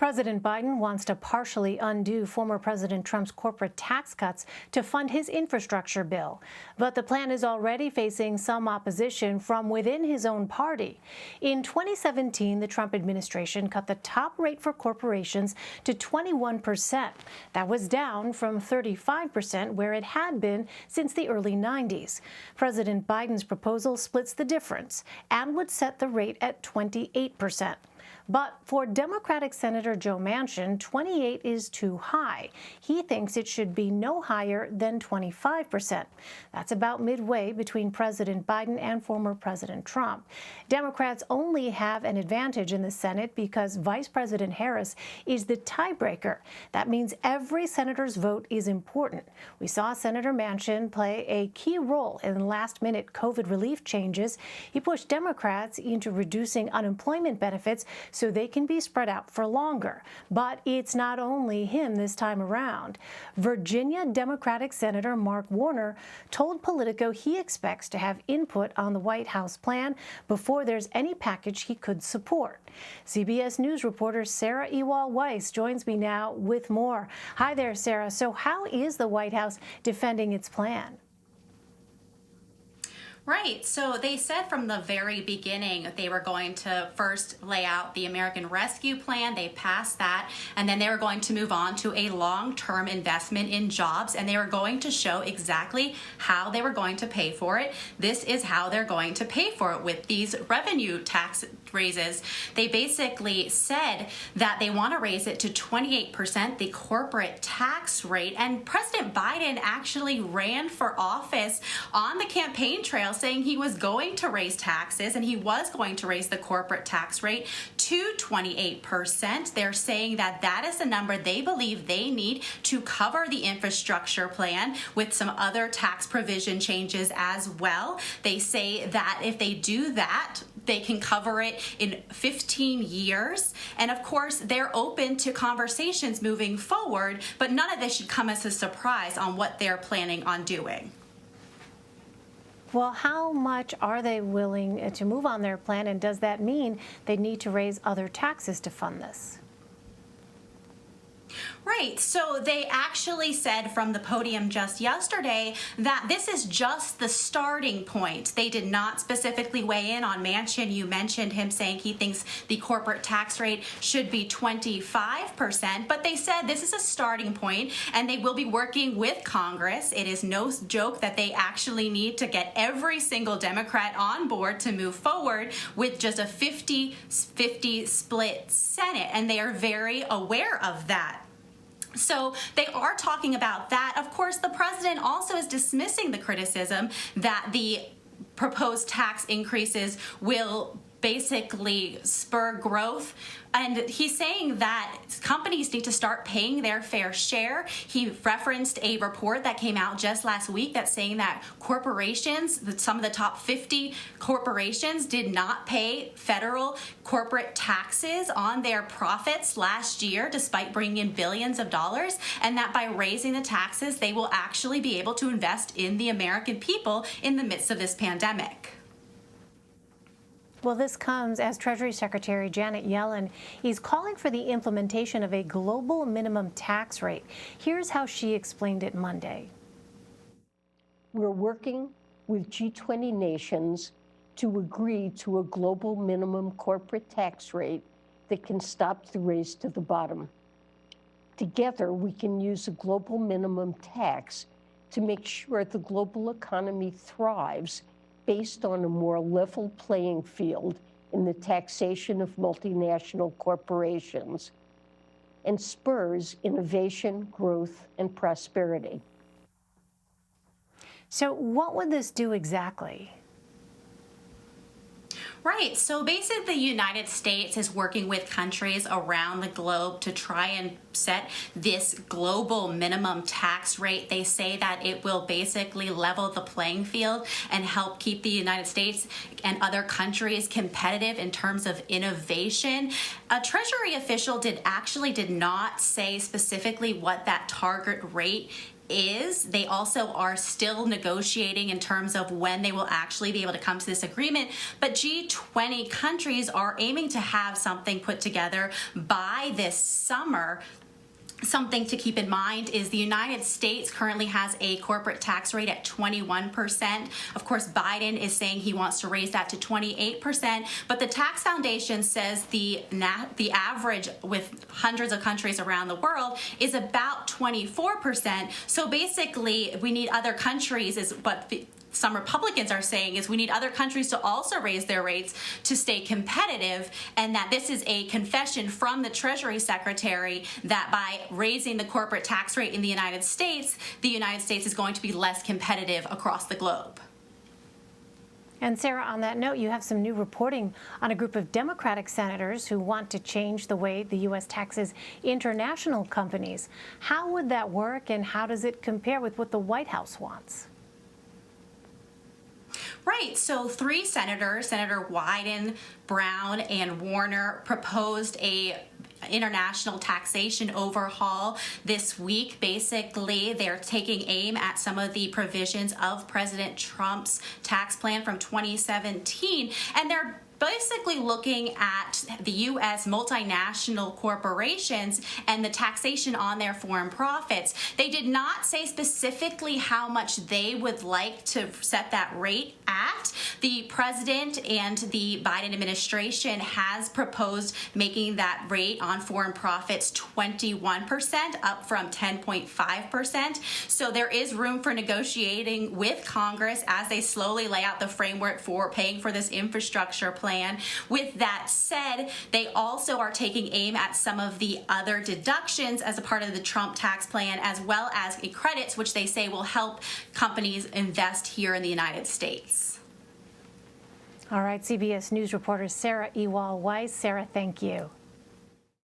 President Biden wants to partially undo former President Trump's corporate tax cuts to fund his infrastructure bill. But the plan is already facing some opposition from within his own party. In 2017, the Trump administration cut the top rate for corporations to 21%. That was down from 35% where it had been since the early 90s. President Biden's proposal splits the difference and would set the rate at 28%. But for Democratic Senator Joe Manchin, 28 is too high. He thinks it should be no higher than 25%. That's about midway between President Biden and former President Trump. Democrats only have an advantage in the Senate because Vice President Harris is the tiebreaker. That means every senator's vote is important. We saw Senator Manchin play a key role in last-minute COVID relief changes. He pushed Democrats into reducing unemployment benefits so they can be spread out for longer. But it's not only him this time around. Virginia Democratic Senator Mark Warner told Politico he expects to have input on the White House plan before there's any package he could support. CBS News reporter Sarah Ewall-Wice joins me now with more. Hi there, Sarah. So how is the White House defending its plan? Right. So they said from the very beginning they were going to first lay out the American Rescue Plan. They passed that. And then they were going to move on to a long-term investment in jobs. And they were going to show exactly how they were going to pay for it. This is how they're going to pay for it with these revenue tax raises. They basically said that they want to raise it to 28%, the corporate tax rate. And President Biden actually ran for office on the campaign trail saying he was going to raise taxes and he was going to raise the corporate tax rate to 28%. They're saying that that is the number they believe they need to cover the infrastructure plan with some other tax provision changes as well. They say that if they do that, they can cover it in 15 years. And of course, they're open to conversations moving forward, but none of this should come as a surprise on what they're planning on doing. Well, how much are they willing to move on their plan, and does that mean they need to raise other taxes to fund this? Right. So they actually said from the podium just yesterday that this is just the starting point. They did not specifically weigh in on Manchin. You mentioned him saying he thinks the corporate tax rate should be 25%, but they said this is a starting point and they will be working with Congress. It is no joke that they actually need to get every single Democrat on board to move forward with just a 50-50 split Senate, and they are very aware of that. So they are talking about that. Of course, the president also is dismissing the criticism that the proposed tax increases will basically spur growth. And he's saying that companies need to start paying their fair share. He referenced a report that came out just last week that's saying that corporations, some of the top 50 corporations, did not pay federal corporate taxes on their profits last year, despite bringing in billions of dollars, and that by raising the taxes, they will actually be able to invest in the American people in the midst of this pandemic. Well, this comes as Treasury Secretary Janet Yellen is calling for the implementation of a global minimum tax rate. Here's how she explained it Monday. We're working with G20 nations to agree to a global minimum corporate tax rate that can stop the race to the bottom. Together, we can use a global minimum tax to make sure the global economy thrives based on a more level playing field in the taxation of multinational corporations and spurs innovation, growth, and prosperity. So what would this do exactly? Right. So basically, the United States is working with countries around the globe to try and set this global minimum tax rate. They say that it will basically level the playing field and help keep the United States and other countries competitive in terms of innovation. A Treasury official did not say specifically what that target rate is. They also are still negotiating in terms of when they will actually be able to come to this agreement. But G20 countries are aiming to have something put together by this summer. Something to keep in mind is the United States currently has a corporate tax rate at 21%. Of course, Biden is saying he wants to raise that to 28%, but the Tax Foundation says the average with hundreds of countries around the world is about 24%. So basically, we need other countries, is what some Republicans are saying, is we need other countries to also raise their rates to stay competitive, and that this is a confession from the Treasury Secretary that by raising the corporate tax rate in the United States is going to be less competitive across the globe. And Sarah, on that note, you have some new reporting on a group of Democratic senators who want to change the way the U.S. taxes international companies. How would that work, and how does it compare with what the White House wants? Right. So 3 senators, Senator Wyden, Brown, and Warner, proposed a international taxation overhaul this week. Basically, they're taking aim at some of the provisions of President Trump's tax plan from 2017, and they're basically looking at the U.S. multinational corporations and the taxation on their foreign profits. They did not say specifically how much they would like to set that rate at. The president and the Biden administration has proposed making that rate on foreign profits 21%, up from 10.5%. So there is room for negotiating with Congress as they slowly lay out the framework for paying for this infrastructure plan. With that said, they also are taking aim at some of the other deductions as a part of the Trump tax plan, as well as credits, which they say will help companies invest here in the United States. All right, CBS News reporter Sarah Ewall-Wice. Sarah, thank you.